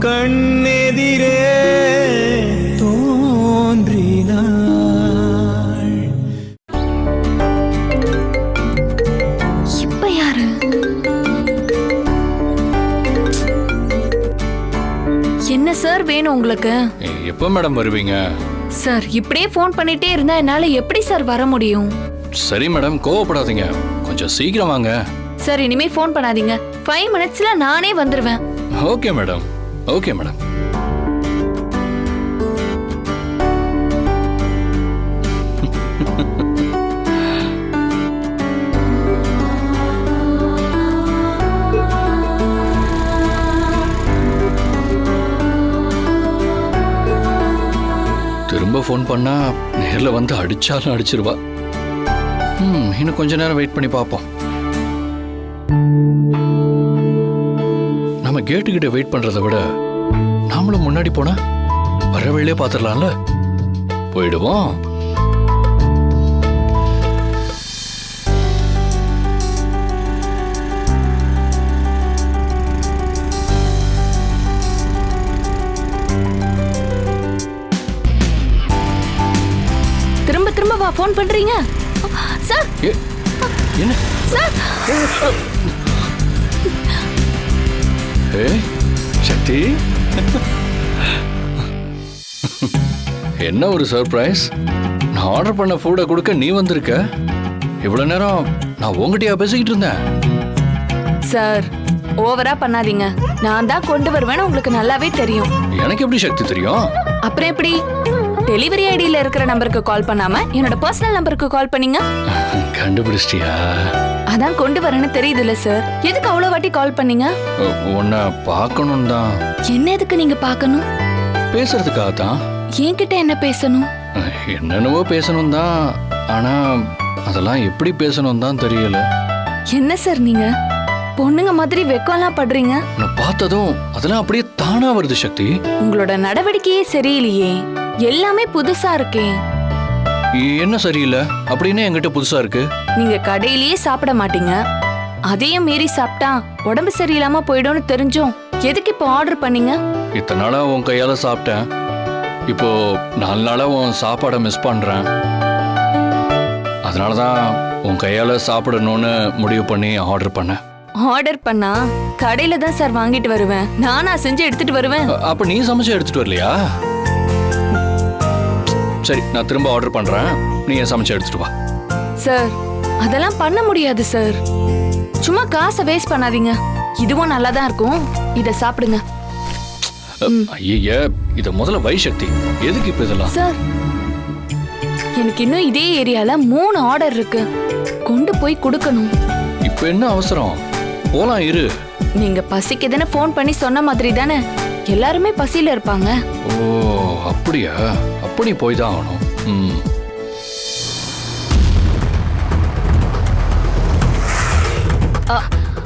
கண்ணெதிரே தோன்றினாள். இப்ப யாரு? என்ன சார் வேணும் உங்களுக்கு? எப்போ மேடம் வருவீங்க? சார் இப்படியே ஃபோன் பண்ணிட்டே இருந்தா என்னால எப்படி சார் வர முடியும்? சரி மேடம், கோவப்படாதீங்க, கொஞ்சம் சீக்கிரம் வாங்க. சார் இனிமே ஃபோன் பண்ணாதீங்க, 5 மினிட்ஸ்ல நானே வந்துருவேன். Okay madam, okay madam. திரும்ப ஃபோன் பண்ணா நேர்ல வந்து அடிச்சாலும் அடிச்சிருவா. இன்னும் கொஞ்ச நேரம் வெயிட் பண்ணி பார்ப்போம். நம்ம கேட்டுக்கிட்ட வெயிட் பண்றதை விட நாமளும் முன்னாடி போனா வர வழியிலே பார்த்துடலாம்ல. போயிடுவோம். திரும்ப திரும்ப வா ஃபோன் பண்றீங்க சார். என்ன சார்? சக்தி, என்ன ஒரு சர்ப்ரைஸ். நான் ஆர்டர் பண்ண ஃபுட்டை கொடுக்க நீ வந்திருக்க. இவ்வளவு நேரம் நான் உங்ககிட்டயா பேசிக்கிட்டு இருந்தேன். சார் ஓவரா பண்ணாதீங்க, நான் தான் கொண்டு வருவேன்னு உங்களுக்கு நல்லாவே தெரியும். எனக்கு எப்படி சக்தி தெரியும்? அப்புறம் எப்படி டெலிவரி ஐடியில இருக்கிற நம்பருக்கு கால் பண்ணாம என்னோட பர்சனல் நம்பருக்கு கால் பண்ணீங்க? கண்டுபிடிச்சிட்டியா? அதான் கொண்டு வரேன்னு தெரியுதுல்ல சார், எதுக்கு அவ்வளவு வாட்டி கால் பண்ணீங்க? உன்னை பார்க்கணும் தான். என்ன எதுக்கு நீங்க பார்க்கணும்? பேசுறதுக்காக தான். என்கிட்ட என்ன பேசணும்? என்னென்னவோ பேசணும் தான், ஆனா அதெல்லாம் எப்படி பேசணும் தான் தெரியல. என்ன சார் நீங்க பொண்ணுங்க மாதிரி வெக்கம்லாம் படுறீங்க? நான் பார்த்ததும் அதெல்லாம் அப்படியே தானா வருது சக்தி. உங்களோட நடவடிக்கையே சரியில்லையே, எல்லாமே புதுசா இருக்கே. என்ன சரியில்லை அப்படின்னு என்கிட்ட புதுசா இருக்கு? நீங்க கடையிலேயே சாப்பிட மாட்டீங்க, அதையும் மீறி சாப்பிட்டா உடம்பு சரியில்லாம போயிடும்னு தெரிஞ்சும் எதுக்கு இப்போ ஆர்டர் பண்ணீங்க? இத்தனை நாளா உன் கையால சாப்பிட்டேன், இப்போ 4 நாளா உன் சாப்பாடை மிஸ் பண்றேன். அதனாலதான் உன் கையால சாப்பிடணும்னு முடிவு பண்ணி ஆர்டர் பண்ணேன். ஆர்டர் பண்ணா கடையில தான் சார் வாங்கிட்டு வருவேன், நானா செஞ்சு எடுத்துட்டு வருவேன். அப்ப நீ சமைச்சு எடுத்துட்டு வரலையா? சரி, நான் திரும்ப ஆர்டர் பண்றேன், நீ சமைச்சு எடுத்துட்டு வா. சார் அதெல்லாம் பண்ண முடியாது சார், சும்மா காசை வேஸ்ட் பண்ணாதீங்க. இதுவும் நல்லா தான் இருக்கும், இத சாப்பிடுங்க. ஐய, இத முதல்ல வை சக்தி, எதுக்கு இப்ப இதெல்லாம்? சார் எனக்கு இன்னும் இதே ஏரியால 3 ஆர்டர் இருக்கு, கொண்டு போய் கொடுக்கணும். இப்ப என்ன அவசரம்? போலாம், இரு. நீங்க பசிக்குதுன்னு ஃபோன் பண்ணி சொன்ன மாதிரி தானே எல்லாருமே பசியில இருப்பாங்க. ஓ அப்படியா? அப்படி போய் தான் ஆகணும்.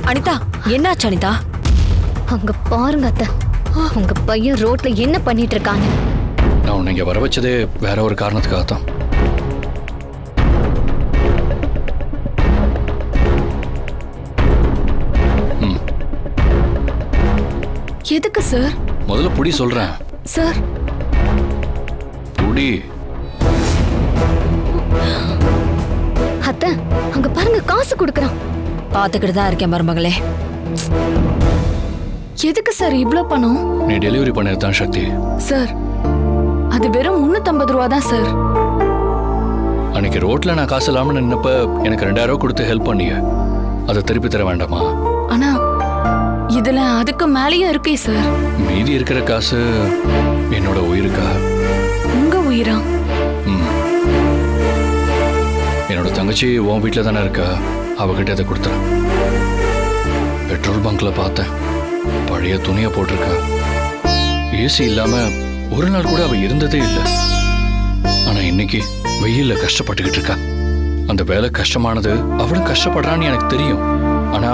அனிதா, என்னாச்சு அனிதா? அங்க பாருங்க அத்தை, உங்க பையன் ரோட்ல என்ன பண்ணிட்டு இருக்காங்க. நான் உன்னை இங்க வர வச்சதே வேற ஒரு காரணத்துக்காக தான். எதுக்கு சார்? முதல்ல புடி சொல்றேன். சார் புடி. அத்தை அங்க பாருங்க, காசு கொடுக்கறான். பாத்துக்கிட்டு தான் இருக்கேன் மருமகளே. எதுக்கு சார் இவ்ளோ பணம்? நீ டெலிவரி பண்ணிருந்தான் சக்தி. சார் அது வெறும் 350 ரூபா தான் சார். அன்னைக்கு ரோட்ல நான் காசு இல்லாம நின்னப்ப எனக்கு 2000 ரூபாய் கொடுத்து ஹெல்ப் பண்ணிய, அதை திருப்பி தர வேண்டாமா? ஆனா இதுல அதுக்கு மேலேயும் இருக்கே சார். மீதி இருக்கிற காசு என்னோட உயிருக்கா? உங்க உயிரா? என்னோட தங்கச்சி உன் வீட்டில் தானே இருக்கா, அவகிட்ட அதை கொடுத்துறேன். பெட்ரோல் பங்க்ல பார்த்தேன், பழைய துணியை போட்டிருக்கா. ஏசி இல்லாம ஒரு நாள் கூட அவ இருந்ததே இல்லை. ஆனா இன்னைக்கு வெயில்ல கஷ்டப்பட்டுக்கிட்டு இருக்கா. அந்த வேலை கஷ்டமானது, அவளும் கஷ்டப்படுறான்னு எனக்கு தெரியும். ஆனா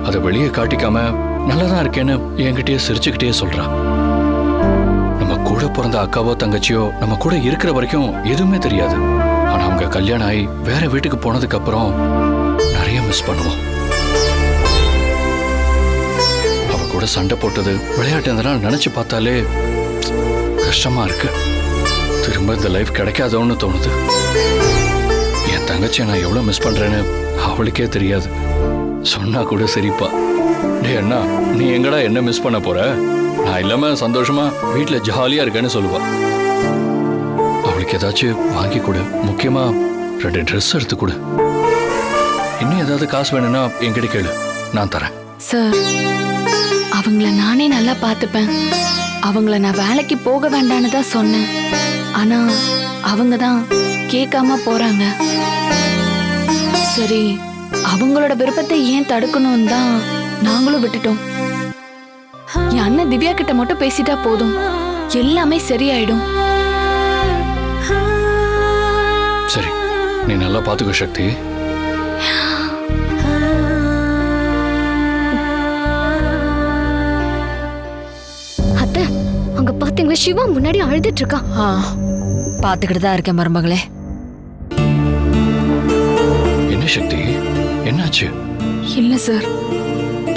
அதை வெளியே காட்டிக்காம நல்லதான் இருக்கேன்னு என்கிட்டயே சிரிச்சுக்கிட்டே சொல்றா. நம்ம கூட பிறந்த அக்காவோ தங்கச்சியோ நம்ம கூட இருக்கிற வரைக்கும் எதுவுமே தெரியாது. ஆனா அவங்க கல்யாணம் ஆகி வேற வீட்டுக்கு போனதுக்கு அப்புறம் நிறைய மிஸ் பண்ணுவோம். அவ கூட சண்டை போட்டது, விளையாட்டு இதெல்லாம் நினைச்சு பார்த்தாலே கஷ்டமா இருக்கு. திரும்ப இந்த லைஃப் கிடைக்காதோன்னு தோணுது. என் தங்கச்சியை நான் எவ்வளவு மிஸ் பண்றேன்னு அவளுக்கே தெரியாது. சொன்னா கூட சரிப்பா. டே அண்ணா, நீ எங்கடா என்ன மிஸ் பண்ண போற? நான் இல்லாம சந்தோஷமா வீட்டுல ஜாலியா இருக்கேன்னு சொல்லுவா. அவளுக்கு ஏதாச்சும் வாங்கி கொடு, முக்கியமா 2 ட்ரெஸ் எடுத்து கொடு. இன்னும் ஏதாவது காசு வேணும்னா என்கிட்ட கேளு, நான் தரேன். சார், அவங்கள நானே நல்லா பார்த்துப்பேன். அவங்கள நான் வேலைக்கு போக வேண்டான்னு தான் சொன்னேன். ஆனா அவங்க தான் கேட்காம போறாங்க. சரி, அவங்களோட விருப்பத்தை ஏன் தடுக்கணும் தான் நாங்களும் விட்டுட்டோம். என் அண்ணன் திவ்யா கிட்ட மட்டும் பேசிட்டா போதும், எல்லாமே சரியாயிடும். சரி, நீ நல்லா பாத்துக்கோ சக்தி. அத்தை, அங்க பாத்தீங்களா சிவா முன்னாடி அழுதுட்டு இருக்கா. பாத்துக்கிட்டு தான் இருக்கேன் மருமகளே. என்ன சக்தி, என்னாச்சு? இல்ல சார்,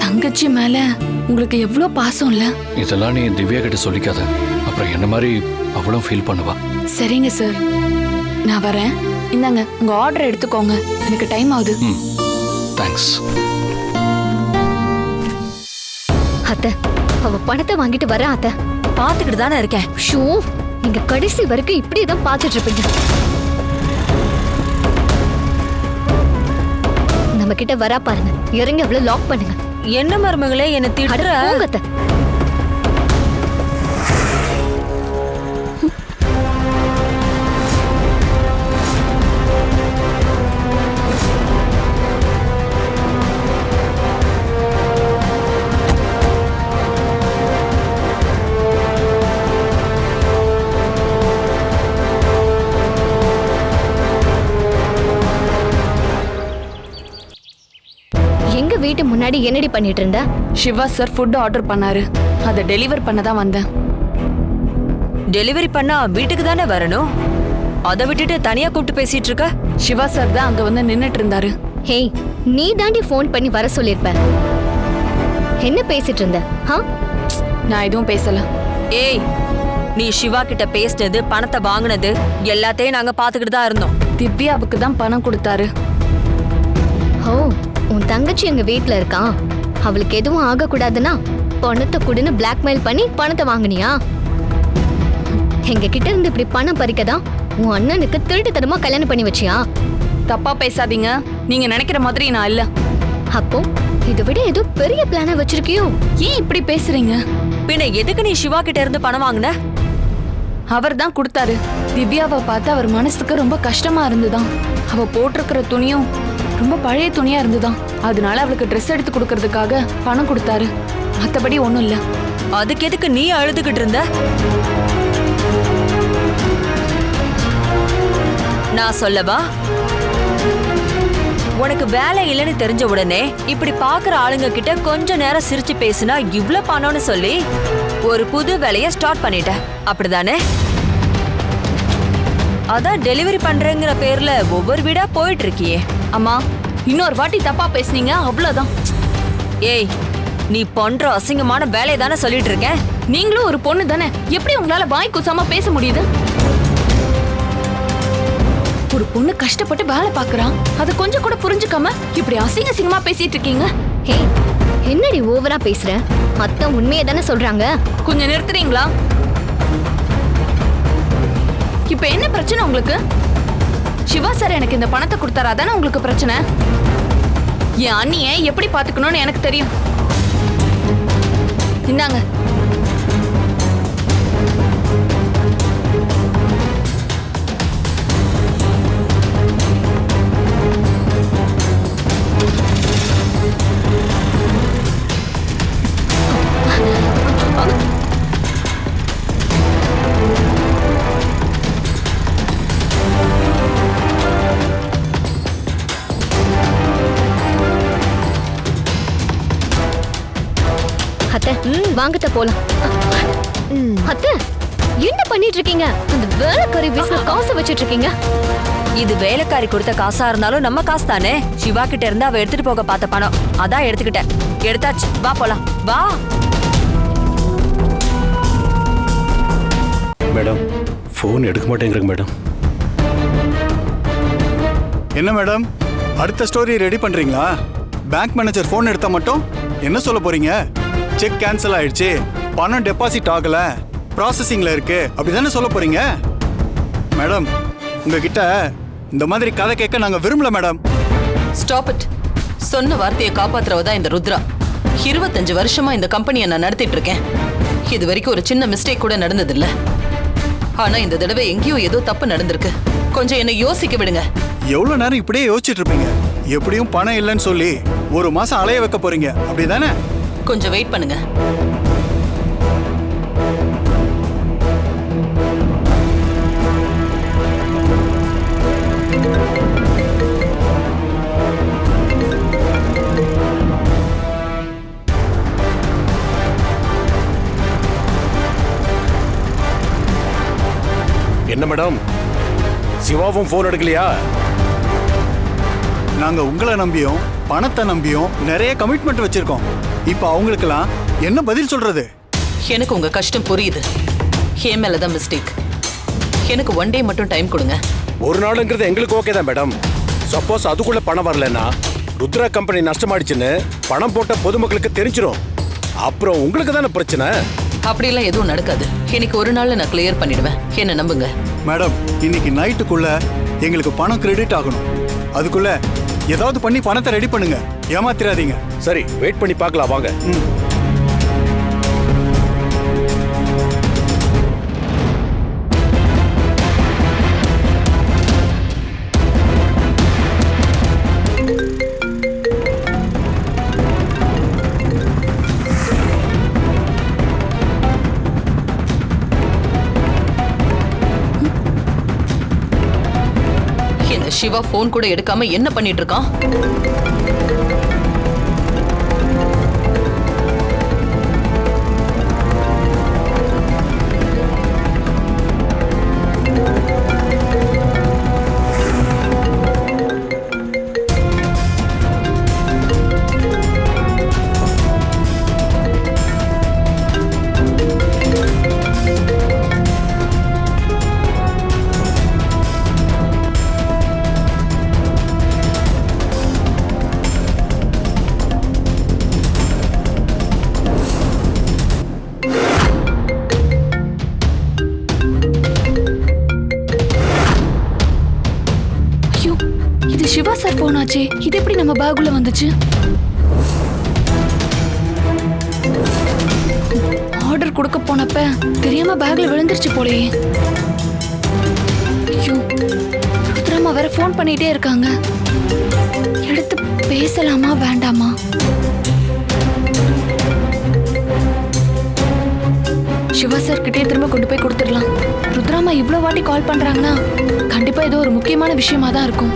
தங்கச்சி மேல உங்களுக்கு எவ்வளவு பாசம் இல்ல? இதெல்லாம் நீ திவ்யா கிட்ட சொல்லிக்காத, அப்புறம் என்ன மாதிரி அவளும் ஃபீல் பண்ணுவா. சரிங்க சார், நான் வரேன். இந்தாங்க உங்க ஆர்டர் எடுத்துக்கோங்க, எனக்கு டைம் ஆகுது. தேங்க்ஸ். அத்தை, அவ பணத்தை வாங்கிட்டு வர. அத்தை, பாத்துக்கிட்டு தானே இருக்கேன். ஷூ, நீங்க கடைசி வரைக்கும் இப்படியேதான் பாத்துட்டு இருப்பீங்க. நம்ம கிட்ட வரா பாருங்க, இறங்கி அவளை லாக் பண்ணுங்க. என்ன மருமகளே என்ன அட, திட்டுற? போங்க அத்தை. எங்க வீட்டு முன்னாடி என்னடி பண்ணிட்டு இருந்த? சிவா சார் ஃபுட் ஆர்டர் பண்ணாரு, அதை டெலிவர் பண்ண தான் வந்தேன். டெலிவரி பண்ணா வீட்டுக்கு தானே வரணும். அதை விட்டுட்டு தனியா கூப்பிட்டு பேசிட்டு இருக்க. சிவா சார் தான் அங்க வந்து நின்னுட்டு இருந்தாரு. ஹேய், நீ தாண்டி ஃபோன் பண்ணி வர சொல்லிருப்ப. என்ன பேசிட்டு இருந்த? நான் எதுவும் பேசல. ஏய், நீ சிவா கிட்ட பேசினது, பணத்தை வாங்கினது எல்லாத்தையும் நாங்க பாத்துக்கிட்டு தான் இருந்தோம். திவ்யாவுக்கு தான் பணம் கொடுத்தாரு. ஓ, உன் தங்கச்சி எங்க வீட்ல இருக்கான். அவளுக்கு எதுவும் ஆக கூடாதுன்னா பணத்தை கொடுன்னு பிளாக்மெயில் பண்ணி பணத்தை வாங்குனியா? எங்க கிட்ட இருந்து இப்படி பணம் பறிக்கதான் உன் அண்ணனுக்கு திருட்டுத்தனமா கல்யாணம் பண்ணி வச்சியா? தப்பா பேசாதீங்க, நீங்க நினைக்கிற மாதிரி நான் இல்ல. அப்போ இதை விட ஏதோ பெரிய பிளான வச்சிருக்கியோ? ஏன் இப்படி பேசுறீங்க? பின்ன எதுக்கு நீ சிவா கிட்ட இருந்து பணம் வாங்கின? அவர் தான் கொடுத்தாரு. திவ்யாவை பார்த்து அவர் மனசுக்கு ரொம்ப கஷ்டமா இருந்துதான். அவ போட்டிருக்கிற துணியும் ரொம்ப பழைய துணியா இருந்துதான். அதனால அவளுக்கு ட்ரெஸ் எடுத்து கொடுக்கறதுக்காக பணம் கொடுத்தாரு. மத்தபடி ஒண்ணும் இல்ல. அதுக்கு எதுக்கு நீ அழுதுகிட்டு இருந்த? நான் சொல்லவா? உனக்கு வேலை இல்லைன்னு தெரிஞ்ச உடனே இப்படி பாக்குற ஆளுங்க கிட்ட கொஞ்ச நேரம் சிரிச்சு பேசினா இவ்ளோ பணம்னு சொல்லி ஒரு புது வேலைய ஸ்டார்ட் பண்ணிட்ட, அப்படிதானே? அதான் டெலிவரி பண்றேங்கிற பேர்ல ஒவ்வொரு வீடா போயிட்டு இருக்கியே. அம்மா, இன்னொரு வாட்டி தப்பா பேசுனீங்க அவ்வளவுதான். ஏய், நீ பண்ற அசிங்கமான வேலையை தானே சொல்லிட்டு இருக்க. நீங்களும் ஒரு பொண்ணு தானே, எப்படி உங்களால வாய் கூசாம பேச முடியுது? ஒரு பொண்ணு கஷ்டப்பட்டு வேலை பாக்குறான், அதை கொஞ்சம் கூட புரிஞ்சுக்காம இப்படி அசிங்க அசிங்கமா பேசிட்டு இருக்கீங்க. ஹே, என்னடி ஓவரா பேசுற? அத்தை உண்மையை தானே சொல்றாங்க. கொஞ்சம் நிறுத்துறீங்களா? இப்ப என்ன பிரச்சனை உங்களுக்கு? சிவா சார் எனக்கு இந்த பணத்தை கொடுத்தாரா தானே உங்களுக்கு பிரச்சனை? என் அண்ணியை எப்படி பாத்துக்கணும்னு எனக்கு தெரியும். இந்தாங்க. அத்தை, வாங்கத்த போலாம். அத்தை, என்ன பண்ணிட்டு இருக்கீங்க? அந்த வேலைக்காரி வீசுன காசை வச்சிட்டு இருக்கீங்க. இது வேலைக்காரி கொடுத்த காசா இருந்தாலும் நம்ம காசு தானே. சிவா கிட்ட இருந்து அவ எடுத்துட்டு போக பார்த்த பணம், அதான் எடுத்துக்கிட்டேன். எடுத்தாச்சு, வா போலாம், வா. மேடம் ஃபோன் எடுக்க மாட்டேங்கிறங்க மேடம். என்ன மேடம், அடுத்த ஸ்டோரி ரெடி பண்றீங்களா? பேங்க் மேனேஜர் ஃபோன் எடுத்தா மட்டும் என்ன சொல்ல போறீங்க? செக் கேன்சல் ஆயிடுச்சு, பணம் டெபாசிட் ஆகல, ப்ராசஸிங்ல இருக்கு, அப்படிதானே சொல்ல போறீங்க? மேடம், உங்ககிட்ட இந்த மாதிரி கதை கேட்க நாங்க விரும்பல மேடம். Stop it. சொன்ன வார்த்தையை காப்பாத்துறவதான் இந்த ருத்ரா. 25 வருஷமா இந்த கம்பெனியை நான் நடத்திட்டு இருக்கேன். இது வரைக்கும் ஒரு சின்ன மிஸ்டேக் கூட நடந்ததில்ல. ஆனா இந்த தடவை எங்கேயோ ஏதோ தப்பு நடந்திருக்கு. கொஞ்சம் என்னை யோசிக்க விடுங்க. எவ்வளவு நேரம் இப்படியே யோசிச்சுட்டு இருப்பீங்க? எப்படியும் பணம் இல்லைன்னு சொல்லி 1 மாசம் அலைய வைக்க போறீங்க, அப்படிதானே? கொஞ்சம் வெயிட் பண்ணுங்க. என்ன மேடம், சிவாவும் ஃபோன் எடுக்கலையா? நாங்க உங்களை நம்பியும் பணத்தை நம்பியும் நிறைய கமிட்மெண்ட் வச்சிருக்கோம். இப்ப அவங்களுக்கெல்லாம் என்ன பதில் சொல்றது? எனக்கு உங்க கஷ்டம் புரியுது. என் மேலதான் மிஸ்டேக். எனக்கு 1 டே மட்டும் டைம் கொடுங்க. ஒரு நாளுங்கிறது எங்களுக்கு ஓகே தான் மேடம். சப்போஸ் அதுக்குள்ள பணம் வரலன்னா ருத்ரா கம்பெனி நஷ்டமாயிடுச்சுன்னு பணம் போட்ட பொதுமக்களுக்கு தெரிஞ்சிடும். அப்புறம் உங்களுக்கு தானே பிரச்சனை. அப்படிலாம் எதுவும் நடக்காது. இன்னைக்கு ஒரு நாள்ல நான் கிளியர் பண்ணிடுவேன். என்ன நம்புங்க. மேடம், இன்னைக்கு நைட்டுக்குள்ள எங்களுக்கு பணம் கிரெடிட் ஆகணும். அதுக்குள்ள ஏதாவது பண்ணி பணத்தை ரெடி பண்ணுங்க, ஏமாத்திராதீங்க. சரி, வெயிட் பண்ணி பார்க்கலாம் வாங்க. இந்த சிவா போன் கூட எடுக்காம என்ன பண்ணிட்டு இருக்கான்? சிவா சார் போன் ஆச்சே, இது எப்படி நம்ம பேக்குள்ள வந்துச்சு? ஆர்டர் கொடுக்க போனப்ப தெரியாம பேக்ல விழுந்துருச்சு போலயே. ஐயோ, ருத்ராமா வேற போன் பண்ணிட்டே இருக்காங்க. எடுத்து பேசலாமா வேண்டாமா? சிவா சார் கிட்டே திரும்ப கொண்டு போய் கொடுத்துடலாம். ருத்ராமா இவ்வளவு வாட்டி கால் பண்றாங்கன்னா கண்டிப்பா ஏதோ ஒரு முக்கியமான விஷயமா தான் இருக்கும்.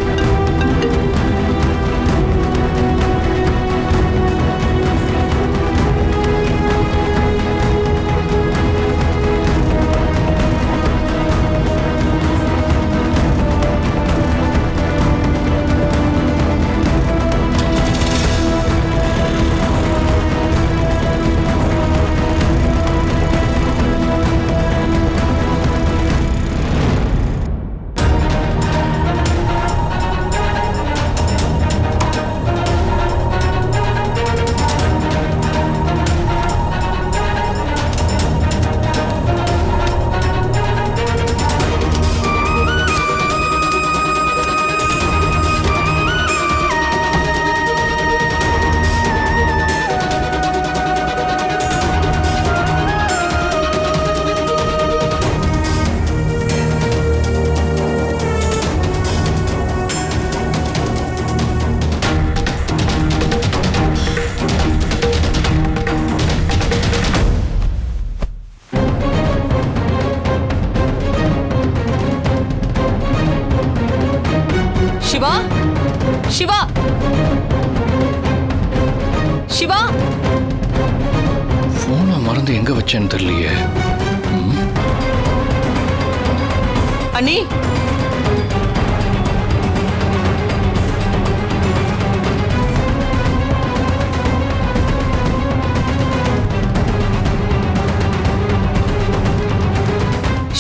சிவா, சிவா, சிவா. போனை மறந்து எங்க வச்சேன்னு தெரியலையே. அண்ணி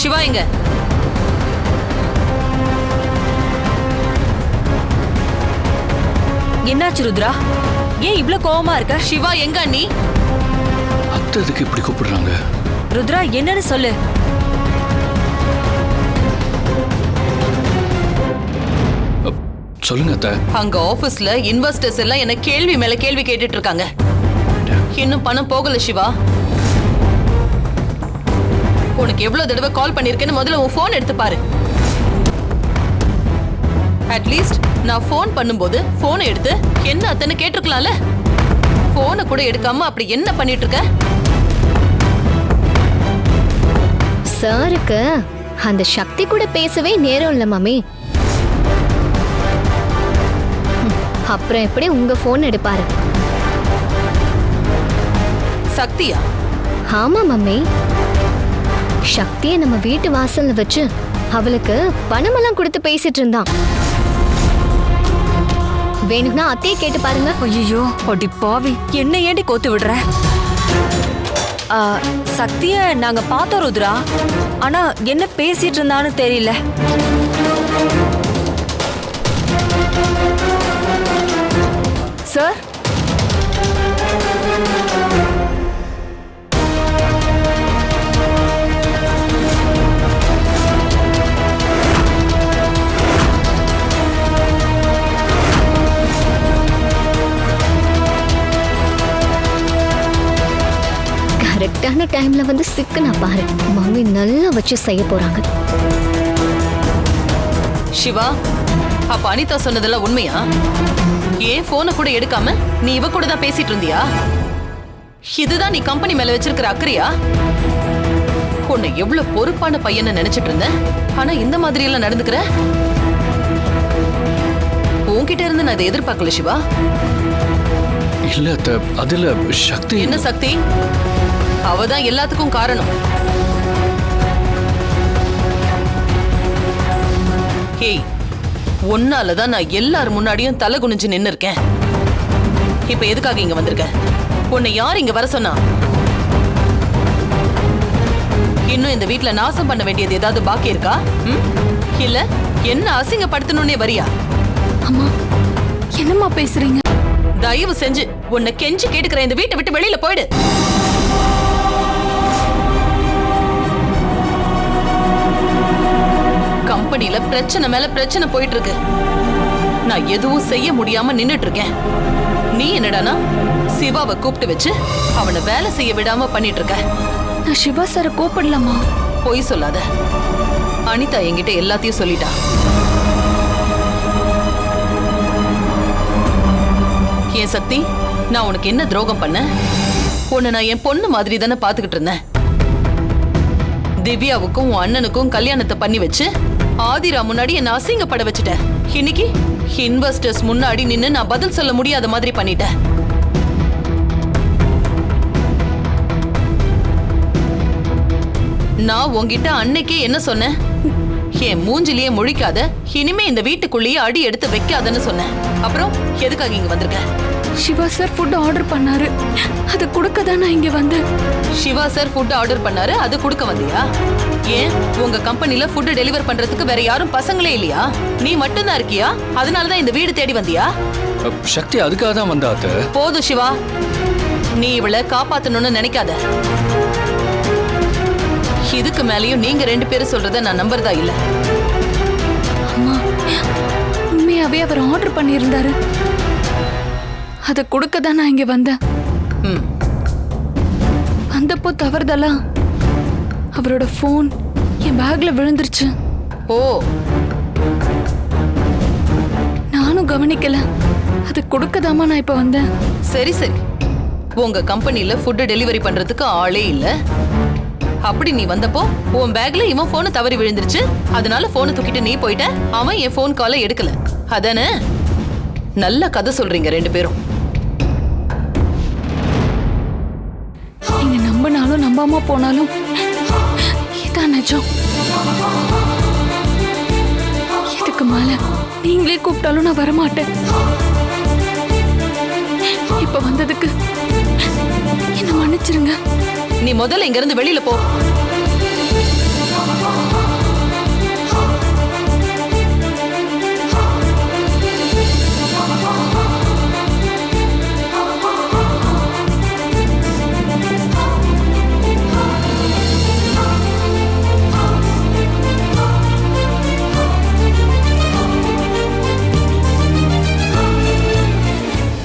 சிவா எங்க? என்னாச்சு ருத்ரா? ஏன் இவ்ளோ கோவமா இருக்க? சிவா எங்க அண்ணி? அத்தை எதுக்கு இப்படி கூப்பிடுறாங்க? ருத்ரா என்னன்னு சொல்லு. சொல்லுங்க அத்தை. அங்க ஆபீஸ்ல இன்வெஸ்டர்ஸ் எல்லாம் என்ன கேள்வி மேல கேள்வி கேட்டுட்டு இருக்காங்க. இன்னும் பணம் போகல சிவா. உனக்கு எவ்வளவு தடவை கால் பண்ணிருக்கேன்னு முதல்ல உன் போன் எடுத்து பாரு. அட்லீஸ்ட் நான் போன் பண்ணும்போது போனை எடுத்து என்ன அத்தனை கேட்டிருக்கலாம்ல. போனை கூட எடுக்காம அப்படி என்ன பண்ணிட்டு இருக்க? சாருக்கு அந்த சக்தி கூட பேசவே நேரம் இல்ல மாமி. அப்புறம் எப்படி உங்க போன் எடுப்பாரு? சக்தியா? ஆமா மம்மி, சக்தியை நம்ம வீட்டு வாசல்ல வச்சு அவளுக்கு பணமெல்லாம் கொடுத்து பேசிட்டு இருந்தான். வேணும்னா அத்தையே கேட்டு பாருங்க. ஐயோ அடி பாவி, என்ன ஏண்டி கோத்து விடுற? சக்திய நாங்க பார்த்தோம் ருத்ரா, ஆனா என்ன பேசிட்டு இருந்தான்னு தெரியல. சார், கரெக்டான டைம்ல வந்து சிக்குனா பாரு. மம்மி நல்லா வச்சு செய்ய போறாங்க. சிவா, அப்ப அனிதா சொன்னதெல்லாம் உண்மையா? ஏன் போனை கூட எடுக்காம நீ இவ கூட தான் பேசிட்டு இருந்தியா? இதுதான் நீ கம்பெனி மேல வச்சிருக்கிற அக்கறையா? உன்னை எவ்வளவு பொறுப்பான பையன்னு நினைச்சிட்டு இருந்தேன், ஆனா இந்த மாதிரி எல்லாம் நடந்துக்கிற. உன்கிட்ட இருந்து நான் இதை எதிர்பார்க்கல சிவா. இல்ல அத்தை, அதுல சக்தி. என்ன சக்தி? அவதான் எல்லாத்துக்கும் காரணம். ஹேய், ஒன்னாலதான் நான் எல்லாரும் முன்னாடியும் தலை குனிஞ்சு நின்னு இருக்கேன். இப்ப எதுக்காக இங்க வந்திருக்க? உன்னை யார் இங்க வர சொன்னா? இன்னும் இந்த வீட்ல நாசம் பண்ண வேண்டியது ஏதாவது பாக்கி இருக்கா? இல்ல என்ன அசிங்கப்படுத்தணும்னே வரியா? அம்மா என்னம்மா பேசுறீங்க? தயவு செஞ்சு உன்னை கெஞ்சி கேட்டுக்கிறேன், இந்த வீட்டை விட்டு வெளியில போயிடு. கம்பெனில பிரச்சனை மேல பிரச்சனை போயிட்டு இருக்கு. நான் எதுவும் செய்ய முடியாம நின்னுட்டு இருக்கேன். நீ என்னடானா சிவாவை கூப்பிட்டு வச்சு அவனை வேலை செய்ய விடாம பண்ணிட்டு இருக்க. நான் சிவா சாரை கூப்பிடலாமா? பொய் சொல்லாத. அனிதா என்கிட்ட எல்லாத்தையும் சொல்லிட்டா. ஏன் சக்தி, நான் உனக்கு என்ன துரோகம் பண்ண? உன்னை நான் என் பொண்ணு மாதிரி தானே பாத்துக்கிட்டு இருந்தேன். திவ்யாவுக்கும் உன் அண்ணனுக்கும் கல்யாணத்தை பண்ணி வச்சு ஆதிரா முன்னாடி என்ன அசிங்கப்பட வச்சுட்டேன். இன்னைக்கு இன்வெஸ்டர்ஸ் முன்னாடி நின்னு நான் பதில் சொல்ல முடியாத மாதிரி பண்ணிட்டேன். நான் உன்கிட்ட அன்னைக்கே என்ன சொன்னேன்? என் மூஞ்சிலேயே முழிக்காத, இனிமே இந்த வீட்டுக்குள்ளேயே அடி எடுத்து வைக்காதன்னு சொன்னேன். அப்புறம் எதுக்காக இங்க வந்திருக்க? சிவா சார் ஃபுட் ஆர்டர் பண்ணாரு, அது கொடுக்க தான் நான் இங்க வந்தேன். சிவா சார் ஃபுட் ஆர்டர் பண்ணாரு, அது கொடுக்க வந்தியா? ஏன் உங்க கம்பெனில ஃபுட் டெலிவர் பண்றதுக்கு வேற யாரும் பசங்களே இல்லையா? நீ மட்டும் தான் இருக்கியா? அதனால தான் இந்த வீடு தேடி வந்தியா? சக்தி அதுக்காக தான் வந்தா அத்தை. போதும் சிவா, நீ இவளை காப்பாத்தணும்னு நினைக்காத. இதுக்கு மேலயும் நீங்க ரெண்டு பேரும் சொல்றத நான் நம்புறதா இல்ல. அம்மா, உண்மையாவே அவர் ஆர்டர் பண்ணியிருந்தாரு, அதை கொடுக்க தான் நான் இங்க வந்தேன். வந்தப்போ தவறுதலா அவரோட போன் என் பேக்ல விழுந்துருச்சு. ஓ, நானும் கவனிக்கல, அதை கொடுக்கதாமா நான் இப்ப வந்தேன். சரி சரி, உங்க கம்பெனில ஃபுட் டெலிவரி பண்றதுக்கு ஆளே இல்ல. அப்படி நீ வந்தப்போ உன் பேக்ல இவன் போனை தவறி விழுந்துருச்சு, அதனால போனை தூக்கிட்டு நீ போயிட்ட. அவன் என் போன் காலை எடுக்கல, அதானே? நல்ல கதை சொல்றீங்க ரெண்டு பேரும். நீங்க நம்பினாலும் நம்பாம போனாலும் இதான் நிஜம். இதுக்கு மேல நீங்களே கூப்பிட்டாலும் நான் வரமாட்டேன். இப்ப வந்ததுக்கு என்ன மன்னிச்சிருங்க. நீ முதல்ல இங்க இருந்து வெளியில போ.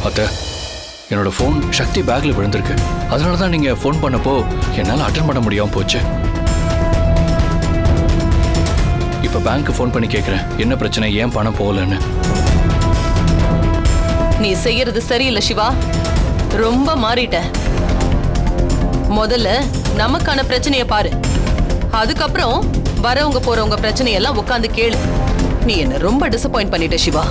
அத்தை, என்னோட ஃபோன் சக்தி பேக்ல விழுந்திருக்கு. அதனால தான் நீங்க ஃபோன் பண்ணப்போ என்னால் அட்டன் பண்ண முடியாம போச்சு. இப்ப பேங்க்கு ஃபோன் பண்ணி கேட்குறேன், என்ன பிரச்சனை, ஏன் பணம் போகலன்னு. நீ செய்யறது சரியில்லை சிவா, ரொம்ப மாறிட்ட. முதல்ல நமக்கான பிரச்சனைய பாரு, அதுக்கப்புறம் வரவங்க போறவங்க பிரச்சனையெல்லாம் உட்காந்து கேளு. நீ என்ன ரொம்ப டிசப்பாயிண்ட் பண்ணிட்ட சிவா.